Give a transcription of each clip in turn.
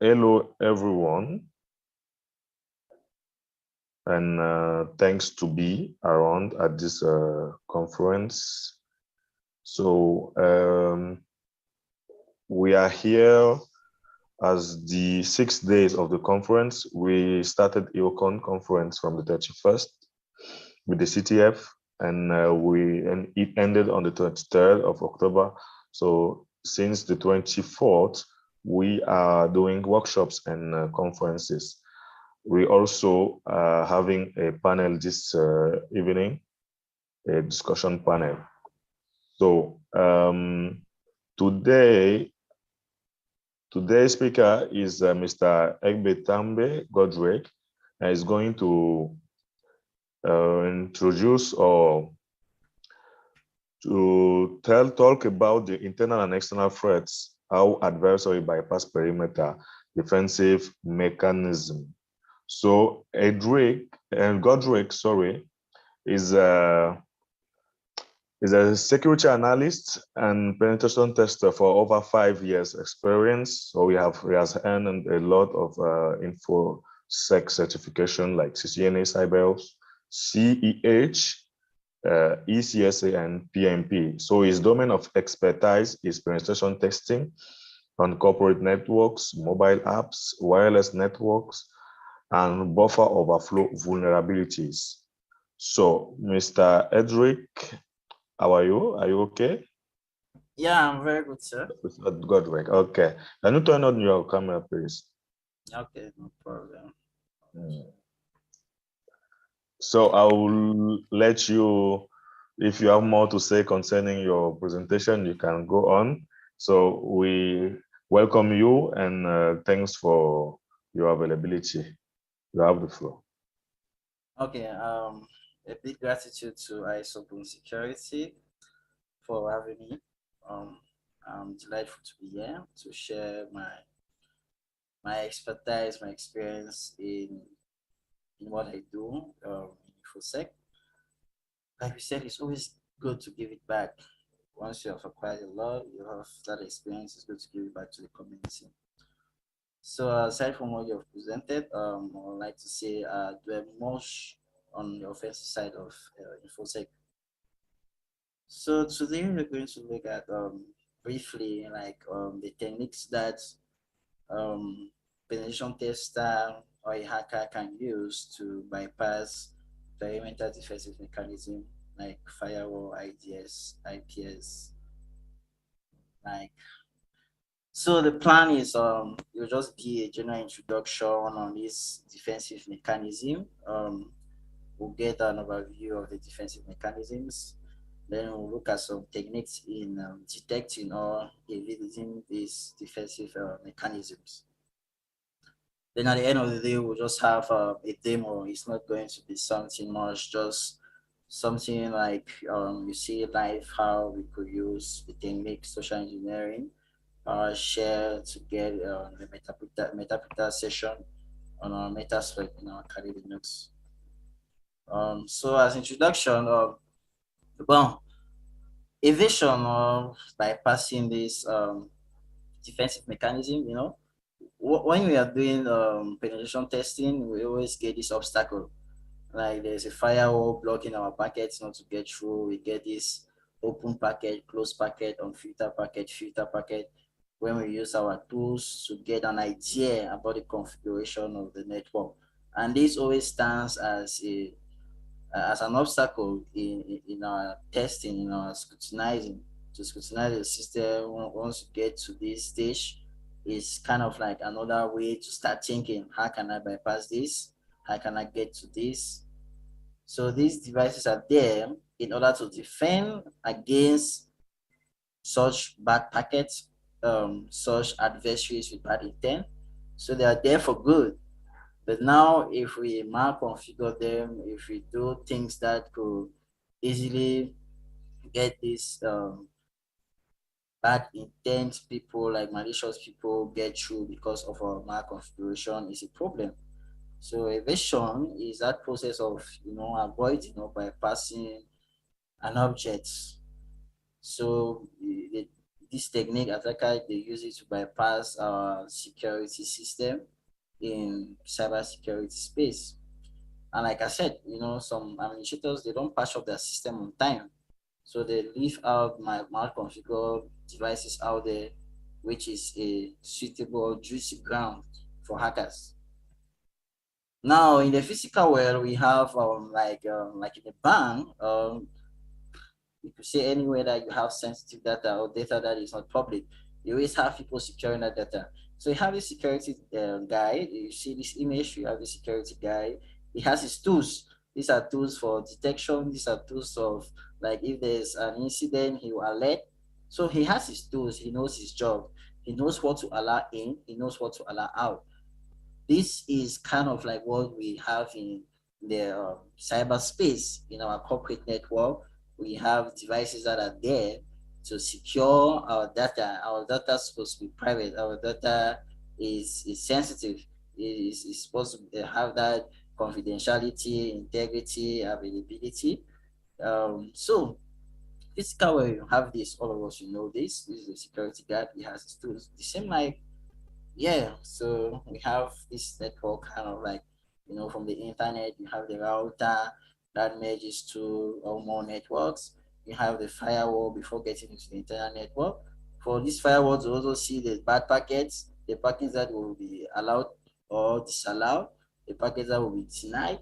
Hello, everyone, and thanks to be around at this conference. So we are here as the 6 days of the conference. We started EOCON conference from the 31st with the CTF, and it ended on the 23rd of October. So since the 24th, we are doing workshops and conferences. We also are having a panel this evening, a discussion panel. So today's speaker is Mr. Egbe Tambe Godric, and is going to introduce or to talk about the internal and external threats, how adversary bypass perimeter defensive mechanism. So Godric, is a security analyst and penetration tester for over 5 years experience. So he has earned a lot of InfoSec certification like CCNA, CyberOps, CEH, ECSA, and PMP. So his domain of expertise is penetration testing on corporate networks, mobile apps, wireless networks, and buffer overflow vulnerabilities. So, Mr. Edric, how are you? Are you okay? Yeah, I'm very good, sir. Godric, okay. Can you turn on your camera, please? Okay, no problem. So I will let you, if you have more to say concerning your presentation, you can go on. So we welcome you and thanks for your availability. You have the floor. Okay, a big gratitude to ISOPON Security for having me. I'm delightful to be here to share my expertise, my experience in what I do in InfoSec. Like we said, it's always good to give it back. Once you have acquired a lot, you have that experience, it's good to give it back to the community. So aside from what you've presented, I would like to say dwell much on the offensive side of InfoSec. So today we're going to look at briefly like the techniques that um, penetration tester or a hacker can use to bypass perimeter defensive mechanism like firewall, IDS, IPS, like. So the plan is it will just be a general introduction on this defensive mechanism. We'll get an overview of the defensive mechanisms. Then we'll look at some techniques in detecting or evading these defensive mechanisms. Then at the end of the day, we'll just have a demo. It's not going to be something much, just something like you see live how we could use the technique social engineering, share to get the metapita session on our Metaspec in our academic notes. So as introduction, well, evasion of bypassing this defensive mechanism, when we are doing penetration testing, we always get this obstacle. Like there's a firewall blocking our packets not to get through. We get this open packet, closed packet, unfiltered filter packet. When we use our tools to get an idea about the configuration of the network, and this always stands as an obstacle in our testing, in our scrutinizing, to scrutinize the system. Once you get to this stage, it's kind of like another way to start thinking, how can I bypass this? How can I get to this? So these devices are there in order to defend against such bad packets, such adversaries with bad intent. So they are there for good. But now, if we malconfigure them, if we do things that could easily get these bad intent people, like malicious people, get through because of our malconfiguration, is a problem. So evasion is that process of avoiding bypassing an object. So this technique, attacker, they use it to bypass our security system in cybersecurity space. And like I said, some administrators, they don't patch up their system on time. So they leave out my malconfigured devices out there, which is a suitable juicy ground for hackers. Now in the physical world, we have like in a bank, you could say anywhere that you have sensitive data or data that is not public, you always have people securing that data. So you have the security guy. You see this image. You have the security guy. He has his tools. These are tools for detection. These are tools of like if there's an incident, he will alert. So he has his tools. He knows his job. He knows what to allow in. He knows what to allow out. This is kind of like what we have in the cyberspace in our corporate network. We have devices that are there to secure our data. Our data is supposed to be private. Our data is sensitive. Is supposed to have that confidentiality, integrity, availability. So physical where you have this, all of us, this. This is a security guard. He has his tools. The same like yeah, so we have this network kind of like, from the internet, you have the router that merges two or more networks. You have the firewall before getting into the internet network. For this firewall to also see the bad packets, the packets that will be allowed or disallowed, the packets that will be denied.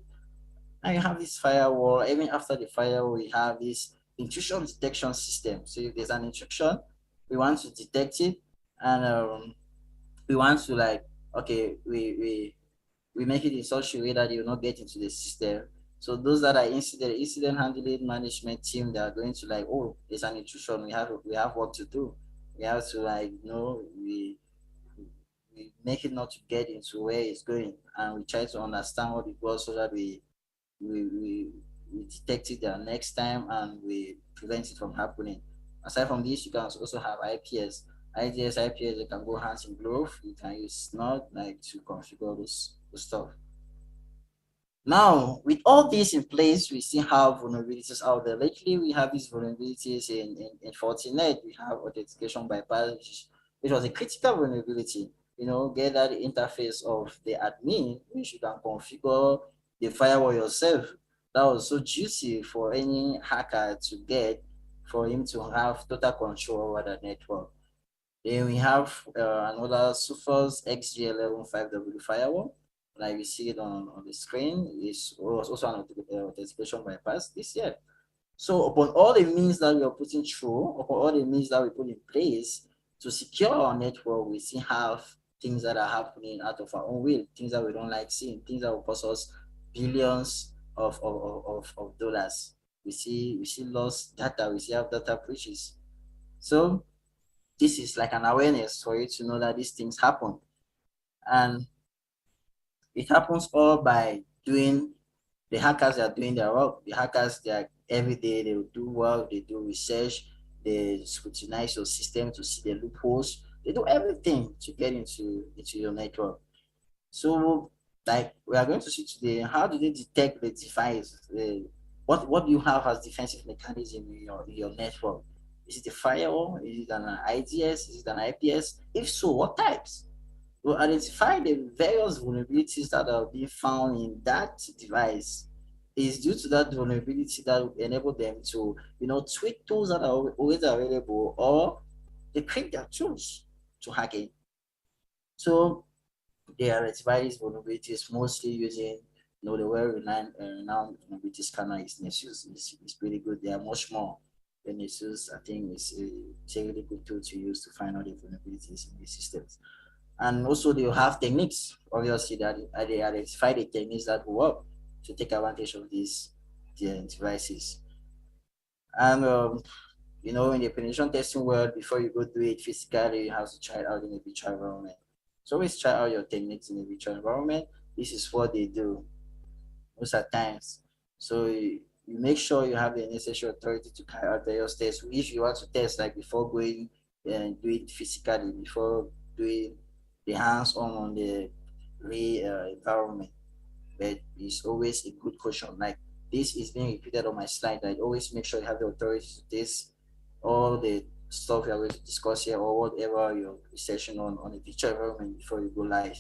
And you have this firewall. Even after the firewall, we have this intrusion detection system. So if there's an intrusion, we want to detect it, and we want to like okay we make it in such a way that you will not get into the system. So those that are incident handling management team, they are going to like, oh, there's an intrusion, we have work to do. We have to like we make it not to get into where it's going, and we try to understand what it was so that we, we, we detect it the next time and we prevent it from happening. Aside from this, you can also have IPS. IPS, they can go hands in glove. You can use not like to configure those stuff. Now, with all this in place, we still have vulnerabilities out there. Lately, we have these vulnerabilities in Fortinet. We have authentication bypass, which was a critical vulnerability. Get that interface of the admin, which you can configure the firewall yourself. That was so juicy for any hacker to get, for him to have total control over the network. Then we have another Sophos XG115W firewall, like you see it on the screen. It was also an authentication bypass this year. So upon all the means that we are putting through, upon all the means that we put in place to secure our network, we still have things that are happening out of our own will, things that we don't like seeing, things that will cost us billions of dollars. We see lost data, we see have data breaches. So this is like an awareness for you to know that these things happen. And it happens all by doing, the hackers are doing their work. The hackers, they are every day, they will do work, they do research, they scrutinize your system to see the loopholes. They do everything to get into your network. So like we are going to see today, how do they detect the device? What do you have as defensive mechanism in your network? Is it a firewall? Is it an IDS? Is it an IPS? If so, what types? We'll identify the various vulnerabilities that are being found in that device. Is due to that vulnerability that will enable them to, tweak tools that are always available, or they create their tools to hack it. So they identify these vulnerabilities mostly using, the well-renowned vulnerability scanner is Nessus. It's pretty good. They are much more than Nessus. I think it's a really good tool to use to find out the vulnerabilities in the systems. And also they'll have techniques, obviously, that they identify the techniques that will work to take advantage of these devices. And in the penetration testing world, before you go do it physically, you have to try it out in a virtual environment. So always try out your techniques in a virtual environment. This is what they do most of the times. So you make sure you have the necessary authority to carry out various tests. If you want to test, like before going and do it physically, before doing the hands-on the real environment, but it's always a good question. Like this is being repeated on my slide. I always make sure you have the authority to test all the stuff we are going to discuss here, or whatever you're researching on a virtual environment before you go live.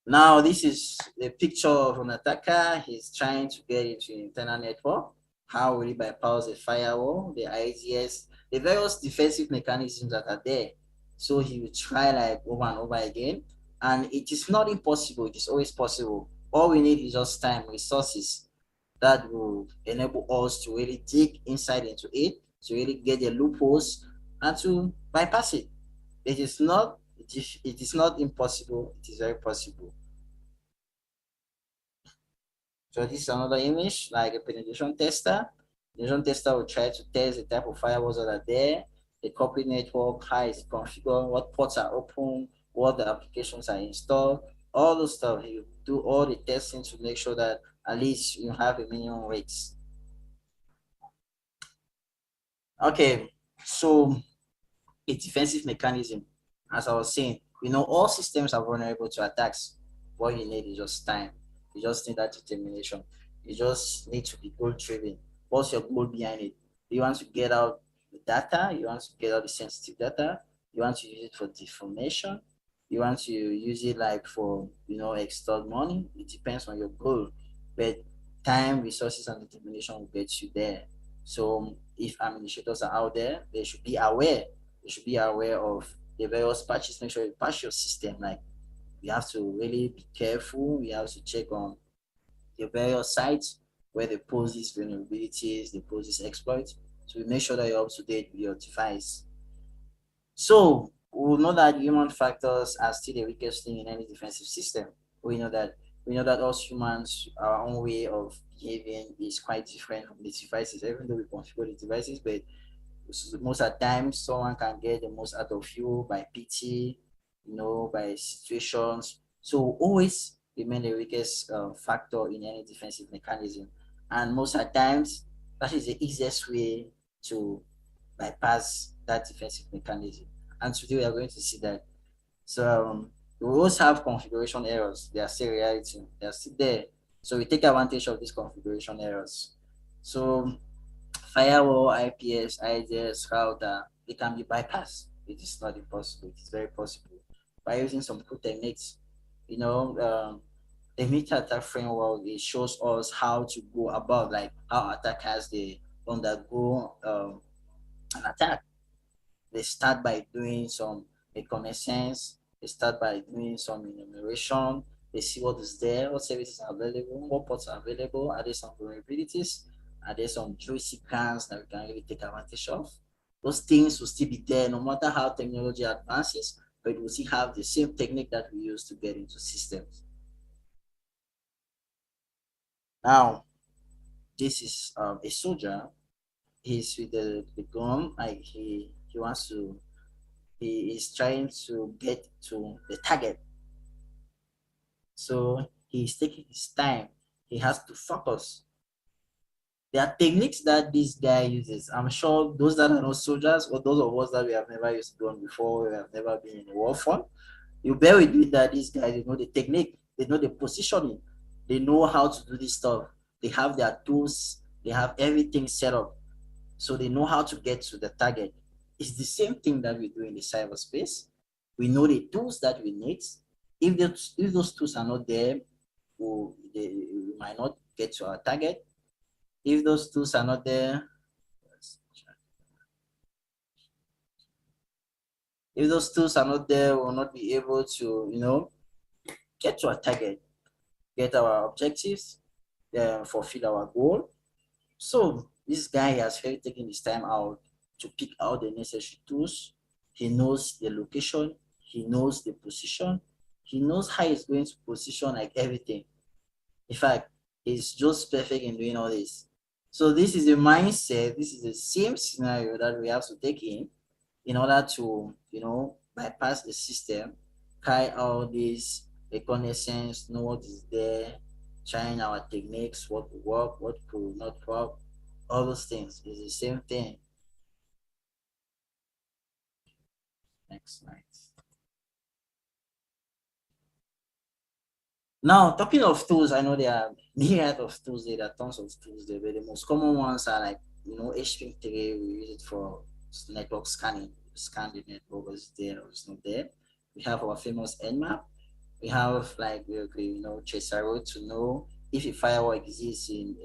Now, this is a picture of an attacker. He's trying to get into an internal network. How will he bypass the firewall, the IDS, the various defensive mechanisms that are there? So he will try like over and over again. And it is not impossible, it is always possible. All we need is just time, resources that will enable us to really dig inside into it, to really get the loopholes and to bypass it. It is not impossible, it is very possible. So this is another image, like a penetration tester. Penetration tester will try to test the type of firewalls that are there, the corporate network, how is it configured, what ports are open, what the applications are installed, all those stuff. You do all the testing to make sure that at least you have a minimum rates. Okay, so a defensive mechanism, as I was saying, all systems are vulnerable to attacks. What you need is just time. You just need that determination. You just need to be goal driven. What's your goal behind it? You want to get out the data, you want to get out the sensitive data, you want to use it for deformation, you want to use it like for extort money. It depends on your goal. But time, resources, and determination will get you there. So if administrators are out there, they should be aware. They should be aware of the various patches. Make sure you patch your system. Like, you have to really be careful. You have to check on the various sites where they post these vulnerabilities, they post these exploits. So we make sure that you're up to date with your device. So we know that human factors are still the weakest thing in any defensive system. We know that us humans, our own way of behaving is quite different from the devices, even though we configure the devices, but most of the time someone can get the most out of you by pity, by situations. So always remain the weakest factor in any defensive mechanism. And most of the times, that is the easiest way to bypass that defensive mechanism. And today we are going to see that. So we also have configuration errors. They are still reality. They are still there. So we take advantage of these configuration errors. So firewall, IPS, IDS, router, they can be bypassed. It is not impossible. It is very possible by using some cool techniques. The meter attack framework, it shows us how to go about, like how attackers they undergo an attack. They start by doing some reconnaissance. They start by doing some enumeration. They see what is there, what services are available, what ports are available. Are there some vulnerabilities? Are there some juicy cans that we can really take advantage of? Those things will still be there no matter how technology advances, but we'll still have the same technique that we use to get into systems. Now, this is a soldier. He's with the gun, like he wants to he is trying to get to the target. So he's taking his time. He has to focus. There are techniques that this guy uses. I'm sure those that are not soldiers, or those of us that we have never used gun before, we have never been in a war front, you bear with me that these guys, they know the technique, they know the positioning, they know how to do this stuff. They have their tools, they have everything set up. So they know how to get to the target. It's the same thing that we do in the cyberspace. We know the tools that we need. If those tools are not there, we might not get to our target. If those tools are not there, we'll not be able to, get to our target, get our objectives, fulfill our goal. So this guy has really taken his time out to pick out the necessary tools. He knows the location, he knows the position, he knows how he's going to position like everything. In fact, he's just perfect in doing all this. So this is a mindset, this is the same scenario that we have to take in order to, bypass the system, carry out this reconnaissance, know what is there, trying our techniques, what will work, what could not work, all those things is the same thing. Next slide. Now, talking of tools, I know there are myriad of tools there, there are tons of tools there, but the most common ones are like HPing3, we use it for network scanning, scan the network, was there or is not there. We have our famous Nmap. We have like Chesaro to know if a firewall exists in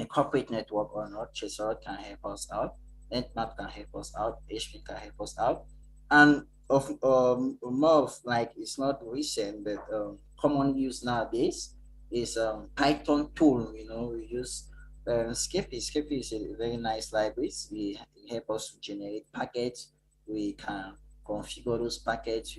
a corporate network or not. Chesaro can help us out. Nmap can help us out. HP can help us out. And of more of like it's not recent, but common use nowadays is Python tool. We use Skippy. Skippy is a very nice library. It help us to generate packets. We can configure those packets.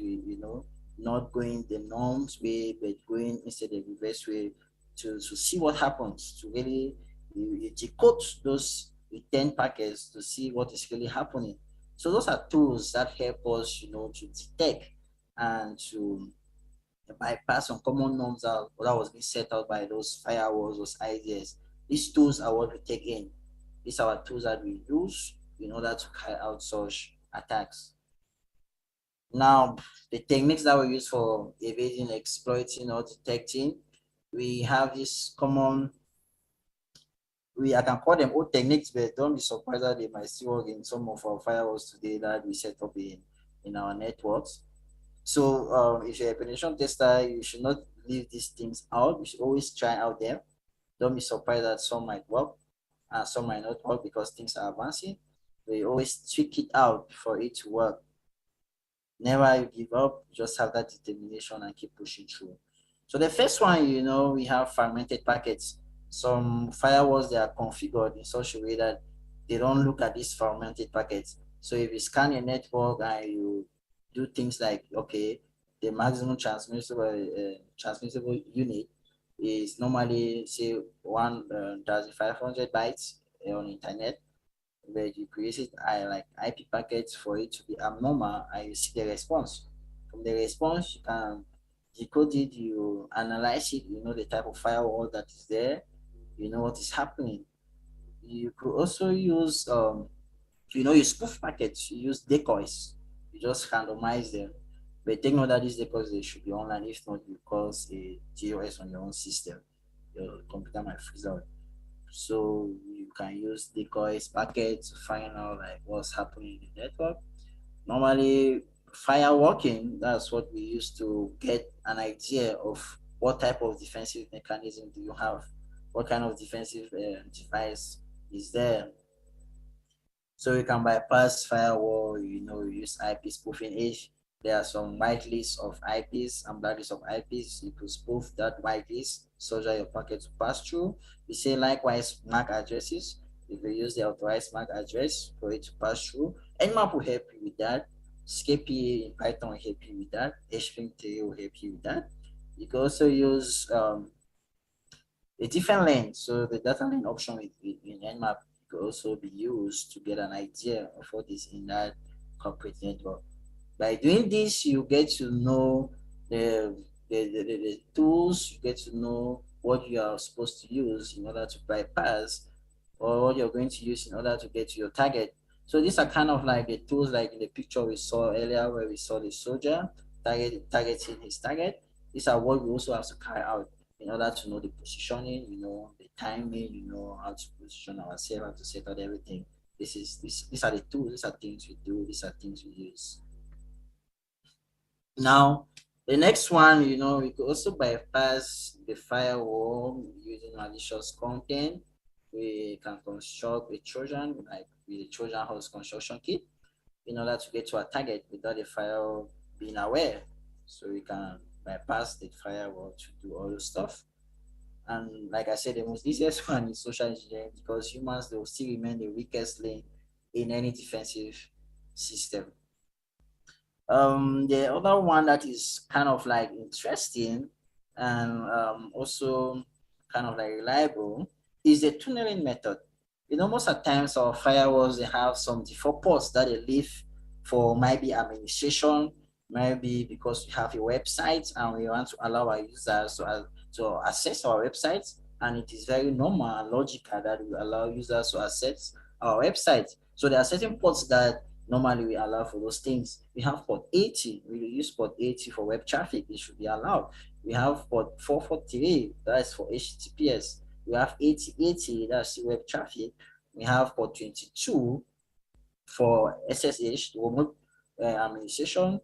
Not going the norms way, but going instead the reverse way to see what happens. To really you decode those return packets to see what is really happening. So those are tools that help us, to detect and to bypass some common norms that was being set out by those firewalls, those ideas. These tools are what we take in. These are tools that we use in order to carry out such attacks. Now, the techniques that we use for evading, exploiting, or detecting, we have this common, I can call them old techniques, but don't be surprised that they might still work in some of our firewalls today that we set up in our networks. So if you're a penetration tester, you should not leave these things out. You should always try out them. Don't be surprised that some might work and some might not work because things are advancing. But you always tweak it out for it to work. Never give up, just have that determination and keep pushing through. So the first one, we have fragmented packets. Some firewalls, they are configured in such a way that they don't look at these fragmented packets. So if you scan a network and you do things like, okay, the maximum transmissible unit is normally say 1,500 bytes on internet, where you created like IP packets for it to be abnormal, and you see the response. From the response, you can decode it, you analyze it, you know the type of firewall that is there, you know what is happening. You could also use, you spoof packets, you use decoys, you just randomize them. But take note that these decoys, they should be online. If not, you cause a DOS on your own system. Your computer might freeze out. So you can use decoys packets to find out like what's happening in the network. Normally, firewalking, that's what we use to get an idea of what type of defensive mechanism do you have, what kind of defensive device is there. So you can bypass firewall, you use IP spoofing. If there are some white lists of IPs and black lists of IPs, you could spoof that white list so that your packet to pass through. We say likewise MAC addresses. If you use the authorized MAC address for it to pass through, Nmap will help you with that. SCPA in Python will help you with that. HPing3 will help you with that. You can also use a different lane. So the data lane option in Nmap could also be used to get an idea of what is in that corporate network. By doing this, you get to know the tools, you get to know what you are supposed to use in order to bypass, or what you're going to use in order to get to your target. So these are kind of like the tools like in the picture we saw earlier where we saw the soldier targeting his target. These are what we also have to carry out in order to know the positioning, the timing, how to position ourselves, how to set out everything. These are the tools, these are things we do, these are things we use. Now, the next one, we could also bypass the firewall using malicious content. We can construct a Trojan, like with a Trojan horse construction kit, in order to get to our target without the firewall being aware. So we can bypass the firewall to do all the stuff. And like I said, the most easiest one is social engineering, because humans, they will still remain the weakest link in any defensive system. The other one that is kind of like interesting and also kind of like reliable is the tunneling method. Most of the times our firewalls, they have some default ports that they leave for maybe administration, maybe because we have a website and we want to allow our users to access our websites, and it is very normal and logical that we allow users to access our website. So there are certain ports that normally we allow for those things. We have port 80, we use port 80 for web traffic, it should be allowed. We have port 443, that's for HTTPS. We have 8080, that's the web traffic. We have port 22 for SSH, remote administration.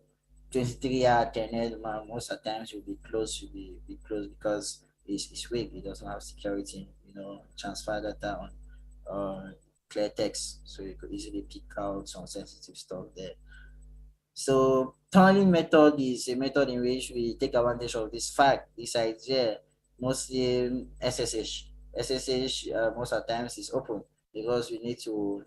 23 Telnet, most of the times will be closed because it's weak. It doesn't have security, transfer data on clear text, so you could easily pick out some sensitive stuff there. So tunneling method is a method in which we take advantage of this fact, this idea, mostly SSH. SSH most of the times is open because we need to,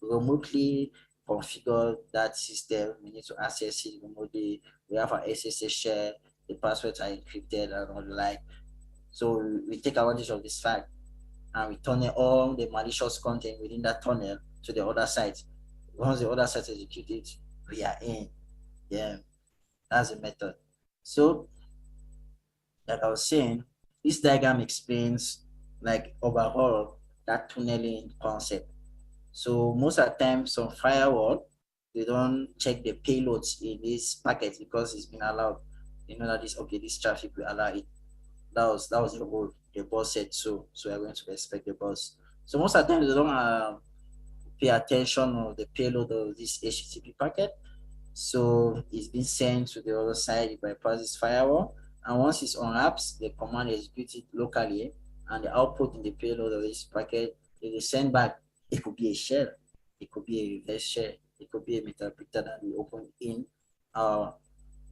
remotely configure that system. We need to access it remotely. We have our SSH share, the passwords are encrypted and all the like. So we take advantage of this fact and we tunnel all the malicious content within that tunnel to the other site. Once the other site executes it, we are in. Yeah, that's a method. So, like I was saying, this diagram explains like overall that tunneling concept. So most of the time, some firewall they don't check the payloads in this packet because it's been allowed. You know that this okay, this traffic will allow it. That was the rule. The boss said so. So we're going to respect the boss. So most of the time they don't pay attention of the payload of this HTTP packet. So it's been sent to the other side, it bypasses firewall. And once it's unwrapped, the command is executed locally and the output in the payload of this packet, it will send back. It could be a shell, it could be a reverse shell, it could be a metaprector that we open in our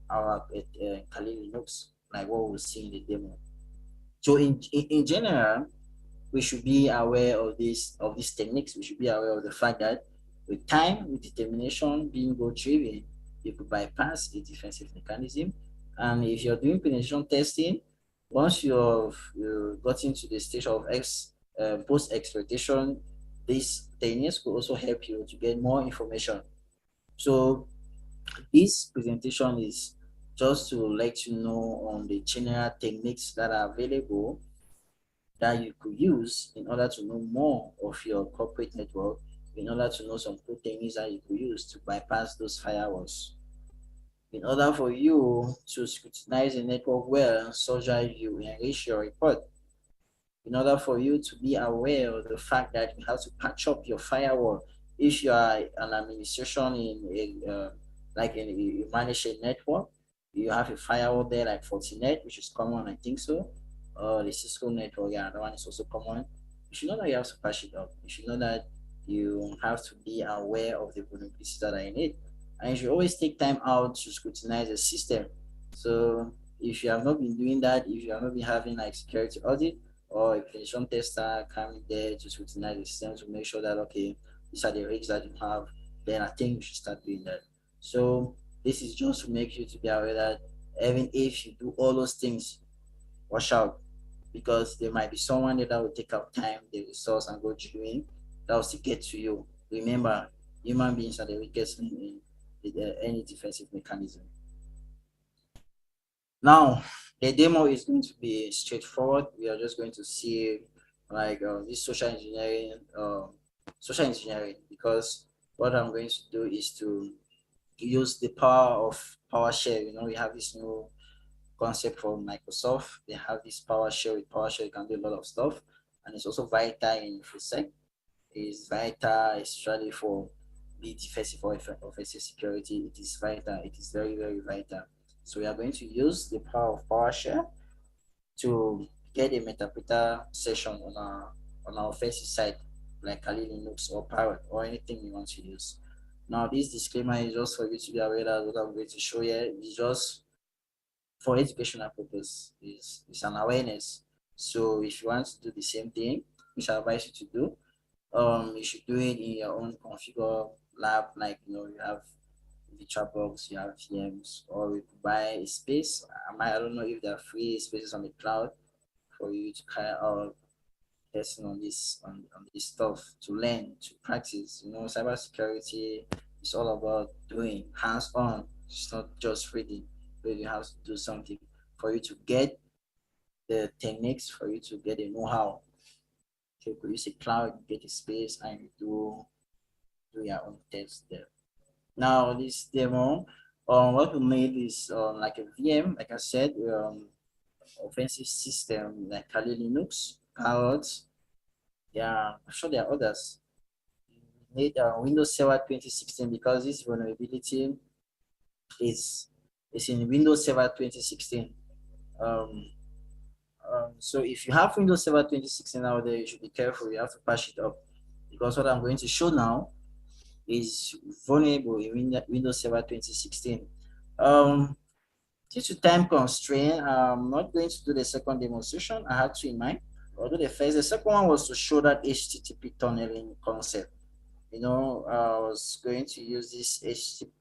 Kali Linux, like what we'll see in the demo. So in general, we should be aware of these techniques. We should be aware of the fact that with time, with determination, being goal driven, you could bypass a defensive mechanism. And if you're doing penetration testing, once you've gotten to the stage of post exploitation, these techniques could also help you to get more information. So this presentation is just to let you know on the general techniques that are available that you could use in order to know more of your corporate network, in order to know some good things that you could use to bypass those firewalls. In order for you to scrutinize the network well, such that you enrich your report, in order for you to be aware of the fact that you have to patch up your firewall. If you are an administration in you manage a network, you have a firewall there like Fortinet, which is common, I think so. The Cisco network, yeah, that one is also common. You should know that you have to patch it up. You should know that you have to be aware of the vulnerabilities that are in it. And you should always take time out to scrutinize the system. So if you have not been doing that, if you have not been having like security audit, or a penetration tester coming there to scrutinize the system to make sure that okay, these are the risks that you have, then I think you should start doing that. So this is just to make you to be aware that even if you do all those things, watch out because there might be someone that will take out time, the resource, and go doing that will still get to you. Remember, human beings are the weakest link in any defensive mechanism. Now, the demo is going to be straightforward. We are just going to see like this social engineering, because what I'm going to do is to use the power of PowerShell. We have this new concept from Microsoft. They have this PowerShell. With PowerShell, you can do a lot of stuff, and it's also vital in FreeSec. It's vital, especially for the defensive or offensive security. It is vital. It is very, very vital. So we are going to use the power of PowerShell to get a metaprector session on our offensive side, like Kali Linux or Parrot or anything you want to use. Now, this disclaimer is just for you to be aware that what I'm going to show here is just for educational purpose. It's an awareness. So if you want to do the same thing, which I advise you to do, you should do it in your own configure lab, like you have VirtualBox, you have VMs, or you could buy a space. I don't know if there are free spaces on the cloud for you to carry out testing on this stuff, to learn, to practice. Cybersecurity is all about doing hands-on. It's not just reading, but you have to do something for you to get the techniques, for you to get the know-how. So you could use a cloud, get a space, and you do your own tests there. Now this demo, what we made is like a VM, like I said, offensive system like Kali Linux. carrots. Yeah, I'm sure there are others. We need Windows Server 2016 because this vulnerability is in Windows Server 2016. Um, so if you have Windows Server 2016 out there, you should be careful. You have to patch it up because what I'm going to show now is vulnerable in Windows Server 2016. Due to time constraint, I'm not going to do the second demonstration. I had two in mind. I'll do the first. The second one was to show that HTTP tunneling concept. I was going to use this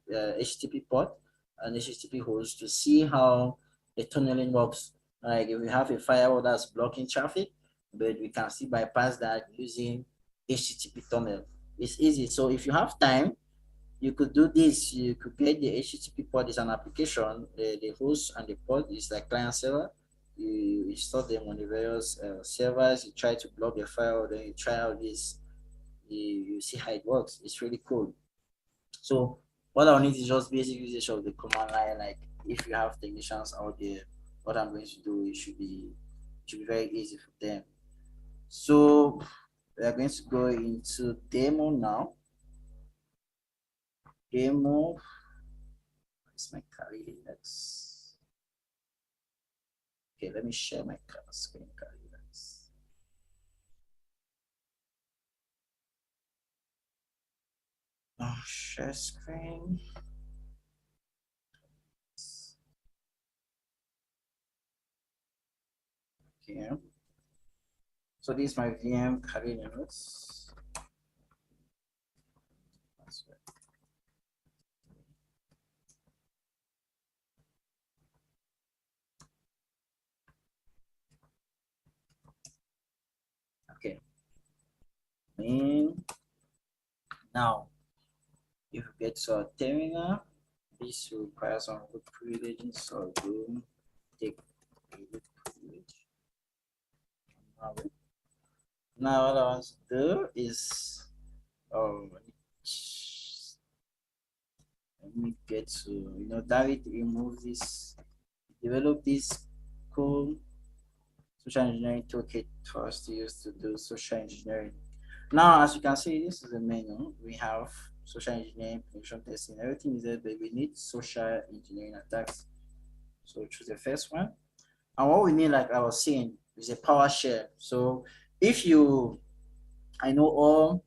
HTTP port and HTTP host to see how the tunneling works. Like if we have a firewall that's blocking traffic, but we can still bypass that using HTTP tunnel. It's easy. So if you have time, you could do this. You could get the HTTP port is an application. The host and the port is like client server. You install them on the various servers. You try to block the file, then you try out this. You see how it works. It's really cool. So what I'll need is just basic usage of the command line. Like if you have technicians out there, what I'm going to do, it should be very easy for them. So we are going to go into demo now. Demo. Where's my career index? Okay, let me share my screen career index. Oh, share screen. Okay. So this is my VM career index. Okay. And now, if you get to a terminal, this will require some root privileges. So we'll take a root privilege. Now what I want to do is let me get to David remove this, develop this cool social engineering toolkit for us to use to do social engineering. Now, as you can see, this is the menu. We have social engineering, penetration testing, everything is there, but we need social engineering attacks. So choose the first one. And what we need, like I was saying, is a PowerShell. So I know all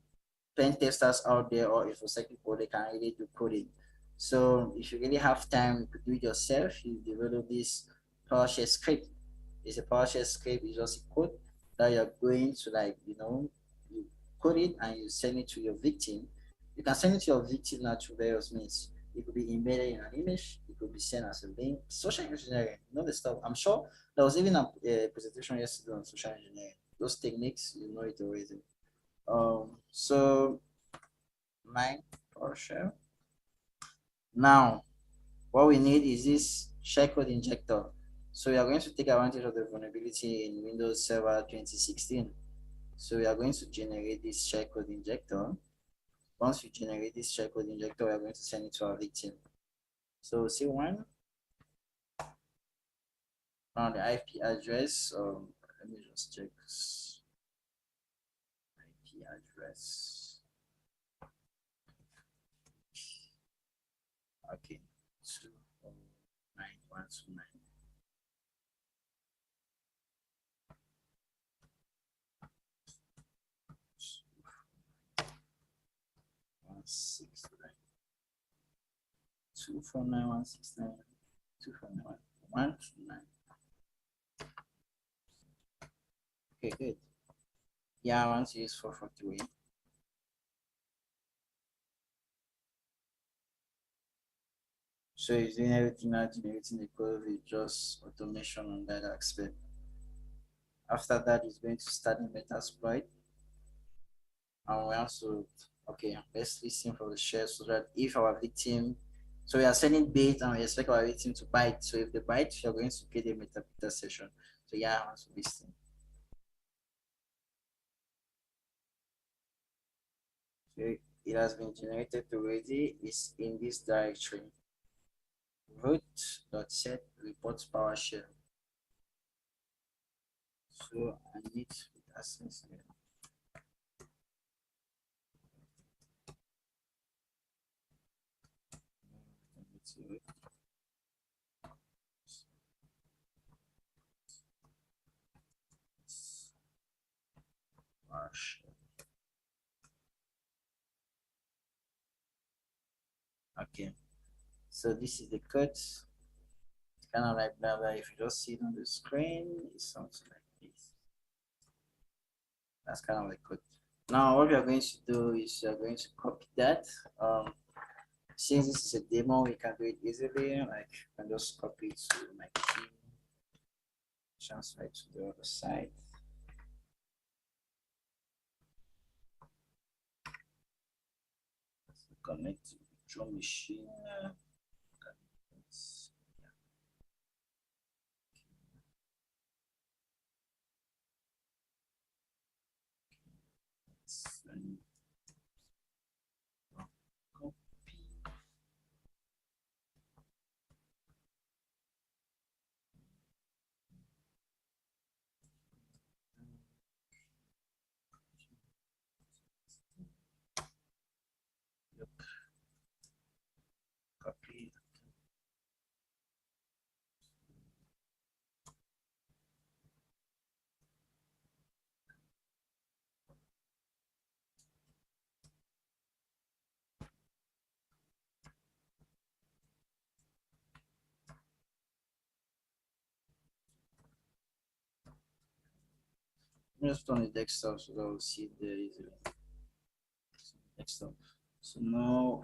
pen testers out there or InfoSec people, they can really do coding. So if you really have time, you could do it yourself. You develop this PowerShell script. It's a PowerShell script. It's just a code that you're going to you code it and you send it to your victim. You can send it to your victim now through various means. It could be embedded in an image. It could be sent as a link. Social engineering, the stuff. I'm sure there was even a presentation yesterday on social engineering. Those techniques, you know it already. So my PowerShell. Now, what we need is this shellcode injector. So we are going to take advantage of the vulnerability in Windows Server 2016. So we are going to generate this shellcode injector. Once we generate this shellcode injector, we are going to send it to our victim. So C1, now the IP address, let me just check this. IP address. Okay, 209.129. Six nine 249.169 249.129. Okay, good. Yeah, I want to use 443. So it's doing everything now, generating the code with just automation on that aspect. After that, it's going to start in Metasploit. And we also, okay, let's listen for the share so that if our victim, so we are sending bait and we expect our victim to bite. So if they bite, you're going to get a meta session. So yeah, I want to listen. So it has been generated already. It's in this directory. Root.set reports PowerShell. So I need to access here. Okay, so this is the code. It's kind of like blah blah. If you just see it on the screen, it's something like this. That's kind of like code. Now, what we are going to do is we are going to copy that. Since this is a demo, we can do it easily. Like, I can just copy it to my team, transfer it to the other side. Connect to the drum machine. Copy. Just on the desktop so that we'll see it there easily. Desktop. So now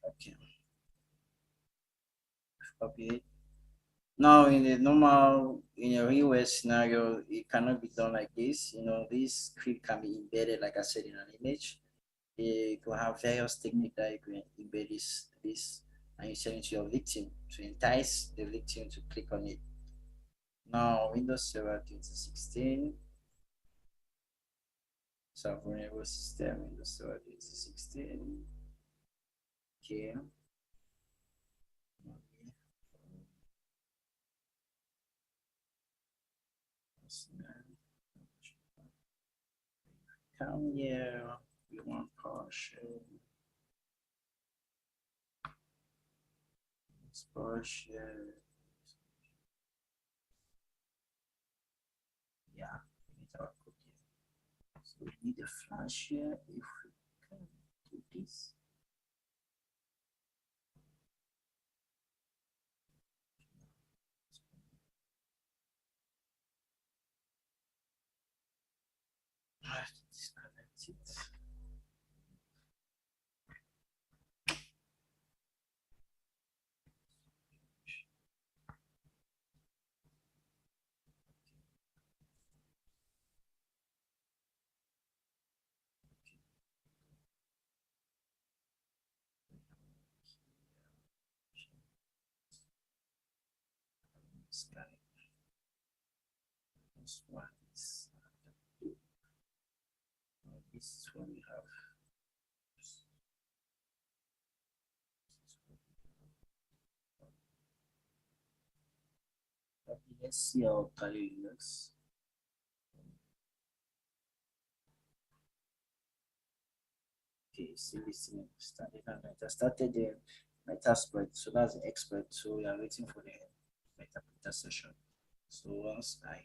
okay, copy it. Now, in a normal, in a real world scenario, it cannot be done like this. You know, this script can be embedded, like I said, in an image. You could have various techniques that you can embed this, and you send it to your victim to entice the victim to click on it. Now, Windows Server 2016. So vulnerable system, Windows Server 2016. Okay. Come here. We want PowerShell. PowerShell. Yeah, we need our code here. So we need a flash here. If we can do this. I have to disconnect it. Sky. This one is this one we have. Let's see how Kali looks. Okay, see listening started and I started the Metasploit, so that's the expert. So we are waiting for the Metasploit session. So once I am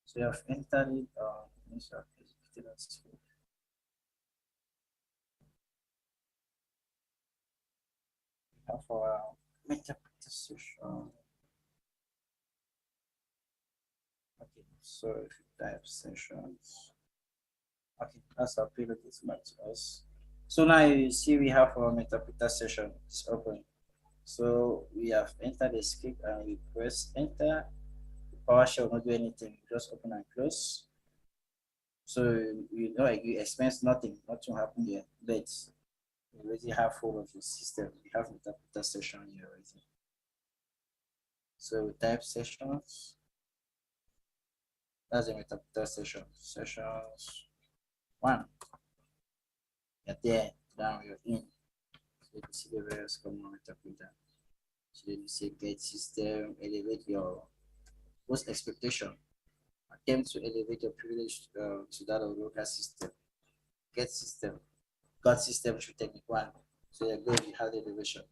So you have entered it, means you have executed that script. We have our meta session. Okay, so if you type sessions, okay, that's our pivot is back to us. So now you see we have our metapreter session. It's open. So we have entered the script and we press enter. PowerShell will not do anything, just open and close. So you know you experience nothing will happen here, but you already have full of your system. We have metapreter session here already. So we type sessions. That's the metapreter session. Sessions 1. You're there, now you're in. So you can see the various common interpreter. So then you say get system, elevate your post expectation. Attempt to elevate your privilege to that of local system. Get system. Got system through technique 1. So you're going to have the elevation.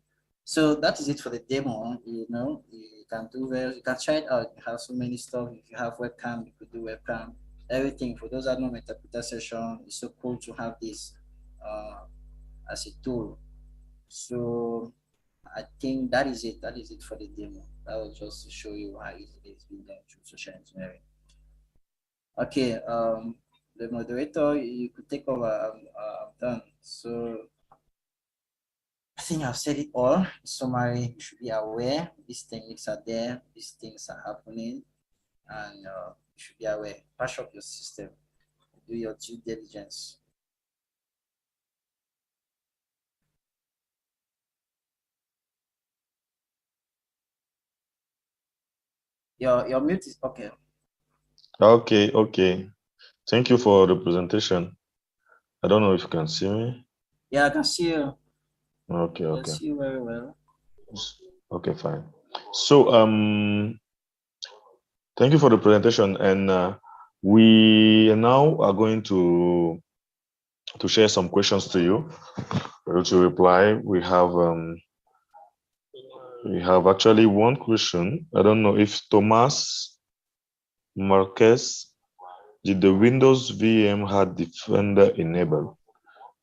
So that is it for the demo. You know, you can do well, you can try it out. You have so many stuff. If you have webcam, you could do webcam. Everything. For those that know metapreter session, it's so cool to have this as a tool. So I think that is it. That is it for the demo. That was just to show you how easy it's been done through social engineering. Okay, the moderator, you could take over. I'm done. So I think I've said it all. In summary, you should be aware these techniques are there, these things are happening, and you should be aware. Patch up your system, do your due diligence. Your mute is okay. Okay. Thank you for the presentation. I don't know if you can see me. Yeah, I can see you. Okay. I see you very well. Okay, fine. So thank you for the presentation, and we now are going to share some questions to you. To reply, we have actually one question. I don't know if Thomas Marquez, did the Windows VM had Defender enabled?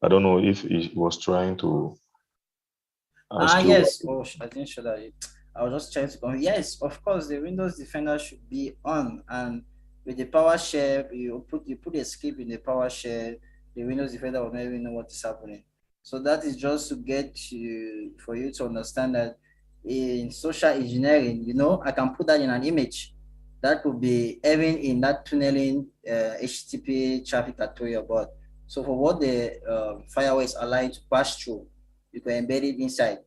I don't know if he was trying to ask you. Yes. Oh, I didn't show that. I was just trying to go. Yes, of course, the Windows Defender should be on, and with the PowerShell, you put a script in the PowerShell, the Windows Defender will never know what is happening. So that is just to get you for you to understand that in social engineering, you know, I can put that in an image. That would be even in that tunneling HTTP traffic I told you about. So for what the firewall is allowed to pass through, you can embed it inside.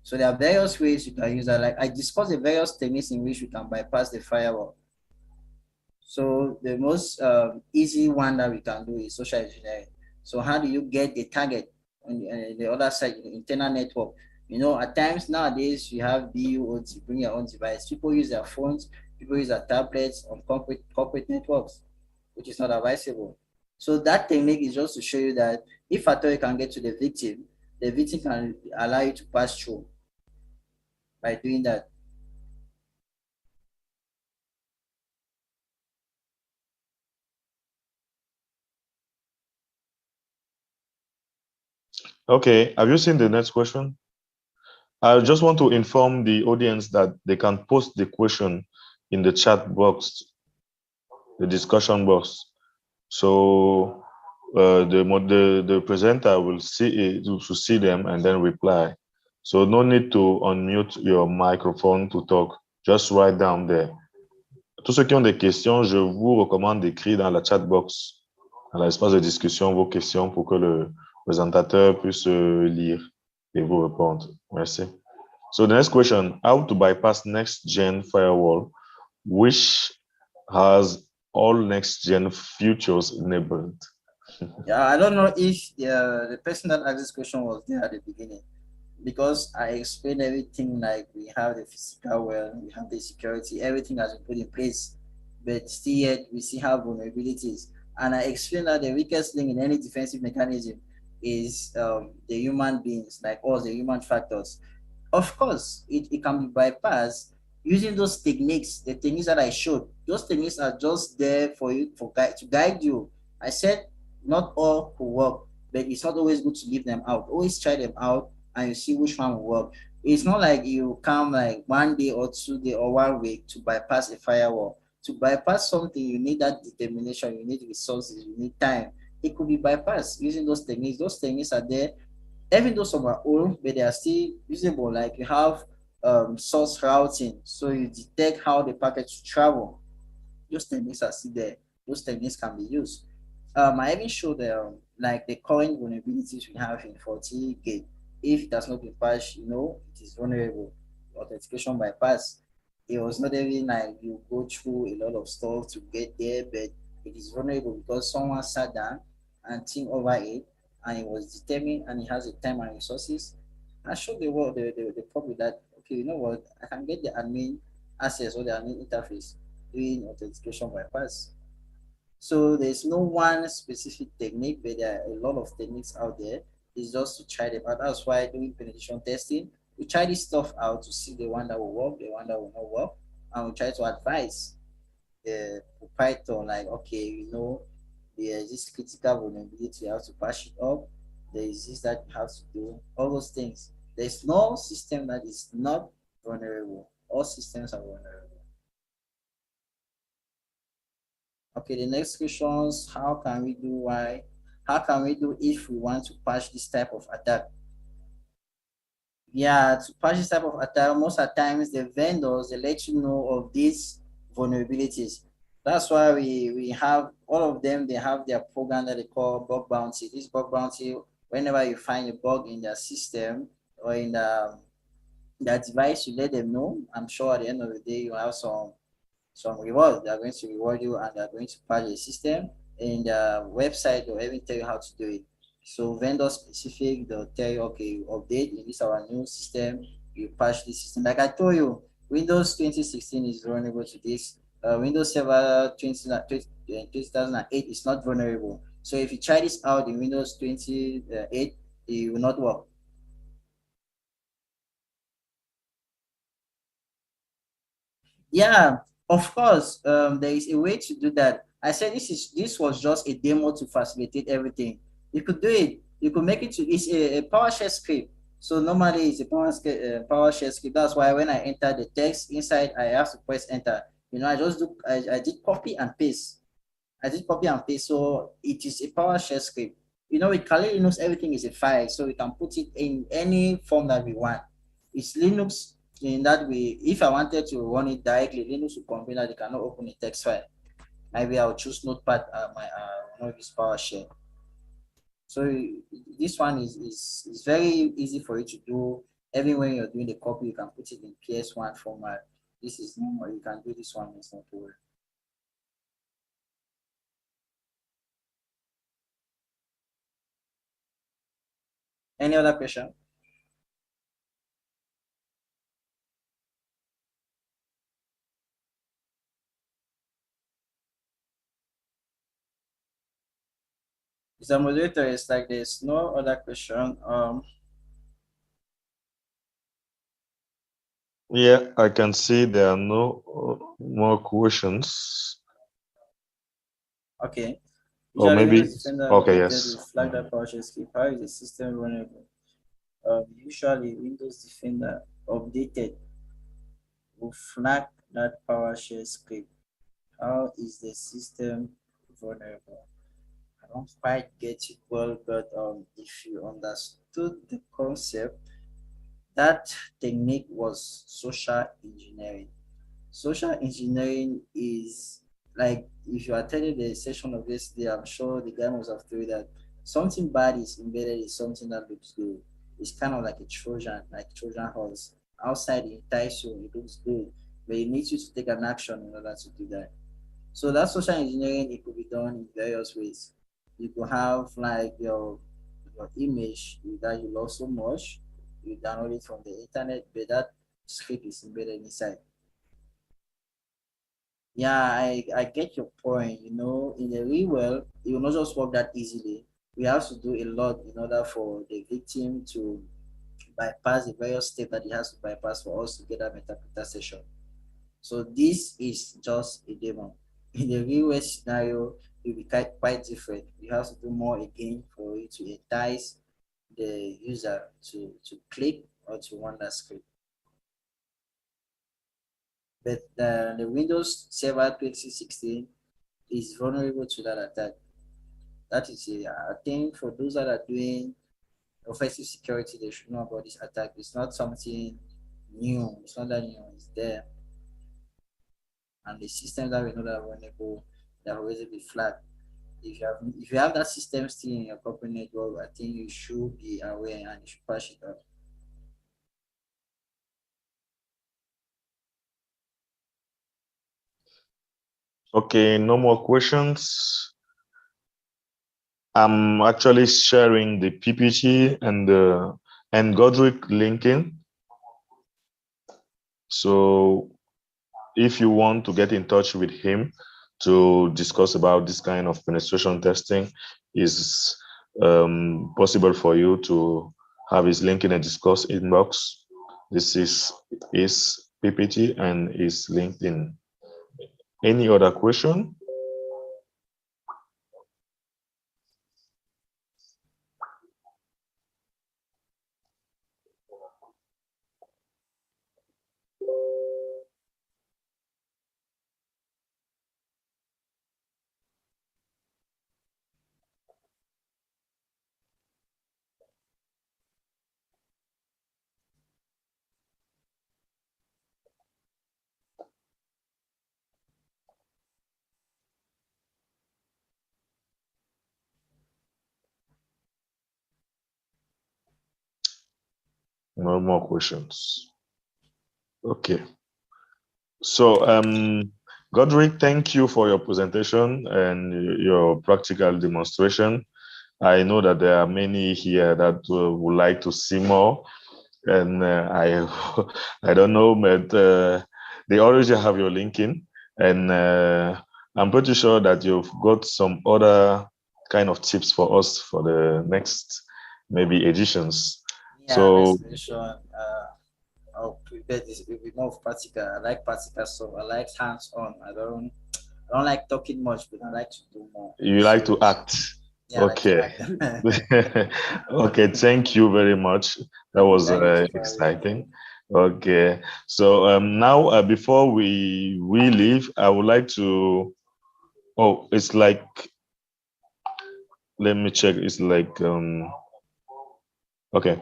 So there are various ways you can use that. Like I discussed the various techniques in which you can bypass the firewall. So the most easy one that we can do is social engineering. So how do you get the target on the other side, the internal network? You know, at times nowadays you have BUOT, bring your own device. People use their phones, People use their tablets on corporate networks, which is not advisable. So that technique is just to show you that if at all you can get to the victim can allow you to pass through by doing that. Okay, have you seen the next question? I just want to inform the audience that they can post the question in the chat box, the discussion box. So the presenter will see it, to see them and then reply. So no need to unmute your microphone to talk. Just write down there. Tous ceux qui ont des questions, je vous recommande d'écrire dans la chat box, dans l'espace de discussion, vos questions pour que le présentateur puisse lire et vous répondre. Merci. So the next question, how to bypass next-gen firewall, which has all next-gen features enabled? Yeah, I don't know if the person that asked this question was there at the beginning, because I explained everything, like we have the physical well, we have the security, everything has been put in place, but still yet we still have vulnerabilities. And I explained that the weakest link in any defensive mechanism is the human beings, like us, the human factors. Of course, it can be bypassed using those techniques, the techniques that I showed. Those techniques are just there for you to guide you. I said not all will work, but it's not always good to leave them out. Always try them out and you see which one will work. It's not like you come like 1 day or 2 day or 1 week to bypass a firewall. To bypass something, you need that determination, you need resources, you need time. It could be bypassed using those techniques. Those techniques are there, even though some are old, but they are still usable. Like you have source routing, so you detect how the packet should travel. Those techniques are still there. Those techniques can be used. I even showed like the current vulnerabilities we have in 40 gig. If it has not been patched, it is vulnerable. Authentication bypass. It was not even like you go through a lot of stuff to get there, but it is vulnerable because someone sat down and think over it, and it was determined, and it has the time and resources. I showed the world the problem that, okay, you know what, I can get the admin access or the admin interface doing authentication bypass. So there's no one specific technique, but there are a lot of techniques out there. It's just to try them out. That's why doing penetration testing, we try this stuff out to see the one that will work, the one that will not work, and we try to advise the proprietor, like, okay, there's this critical vulnerability, you have to patch it up. There is this that you have to do, all those things. There's no system that is not vulnerable. All systems are vulnerable. Okay, the next question is how can we do if we want to patch this type of attack? Yeah, to patch this type of attack, most of the times the vendors, they let you know of these vulnerabilities. That's why we have all of them, they have their program that they call bug bounty. This bug bounty, whenever you find a bug in their system or in that device, you let them know. I'm sure at the end of the day you have some rewards. They are going to reward you and they are going to patch the system. And the website will even tell you how to do it. So vendor specific, they'll tell you, okay, you update in this our new system, you patch this system. Like I told you, Windows 2016 is vulnerable to this. Windows Server 2008 is not vulnerable. So if you try this out in Windows 28, it will not work. Yeah, of course. There is a way to do that. I said this was just a demo to facilitate everything. You could do it. You could make it to it's a PowerShell script. So normally it's a PowerShell script. That's why when I enter the text inside, I have to press enter. I did copy and paste. I did copy and paste. So it is a PowerShell script. With Kali Linux, everything is a file, so we can put it in any form that we want. It's Linux in that way. If I wanted to run it directly, Linux will complain that they cannot open a text file. Maybe I'll choose Notepad. Not use PowerShell. So this one is very easy for you to do. Even when you're doing the copy, you can put it in PS1 format. This is normal. You can do this one. It's not to worry. Any other question? Mr. Moderator, it's like there's no other question. Yeah, I can see there are no more questions. Okay. Or Usually maybe, Windows Defender okay, updated yes. will flag that PowerShell script. How is the system vulnerable? Usually Windows Defender updated will flag that PowerShell script. How is the system vulnerable? I don't quite get it well, but if you understood the concept, that technique was social engineering. Social engineering is like if you attended a session of yesterday, I'm sure the guy must have told you that something bad is embedded in something that looks good. It's kind of like a Trojan, like Trojan horse. Outside it entices you, it looks good, but it needs you to take an action in order to do that. So that social engineering it could be done in various ways. You could have like your image that you love so much, you download it from the internet, but that script is embedded inside. Yeah, I get your point. You know, in the real world, it will not just work that easily. We have to do a lot in order for the victim to bypass the various steps that he has to bypass for us to get that metapita session. So this is just a demo. In the real world scenario, it will be quite different. You have to do more again for you to entice the user to click or to run that script. But the Windows Server 2016 is vulnerable to that attack. That is it. I think for those that are doing offensive security, they should know about this attack. It's not something new. It's not that new. It's there. And the systems that we know that are vulnerable, they are always be flagged. If you have that system still in your company network, I think you should be aware and you should patch it up. Okay, no more questions. I'm actually sharing the PPT and Godric linking. So if you want to get in touch with him to discuss about this kind of penetration testing, is possible for you to have his link in a discuss inbox. This is his PPT and his LinkedIn. Any other question? No more questions. Okay. So, Godric, thank you for your presentation and your practical demonstration. I know that there are many here that would like to see more, and I don't know, but they already have your link in, and I'm pretty sure that you've got some other kind of tips for us for the next maybe editions. Yeah, So next edition, I'll prepare this. It will be more of practical. I like practical stuff. I like hands-on. I don't like talking much, but I like to do more. you like to So act. yeah, I like to Okay. act. Okay, thank you very much. That Okay, was thank you for having me. exciting. Okay, so now before we leave, I would like to. Oh, it's like, let me check. It's like okay.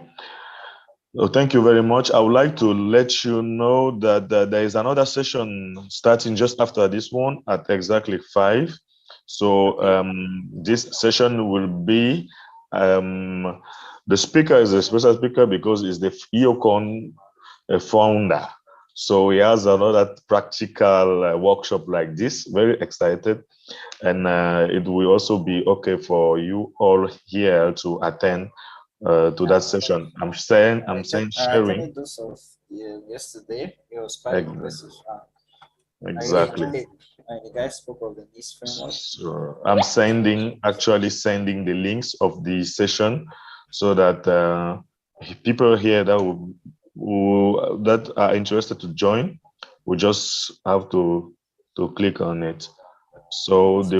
Oh, thank you very much. I would like to let you know that there is another session starting just after this one at exactly 5. So Okay. this session will be the speaker is a special speaker because he's the EOCON founder. So he has another practical workshop like this. Very excited, and it will also be okay for you all here to attend to that Yeah, session. I'm saying I sharing. attended those of yesterday. It was quite Ex- impressive. I really Exactly. enjoyed it. The guy spoke of the NIST framework. So I'm actually sending the links of the session so that people here that are interested to join will just have to click on it. So the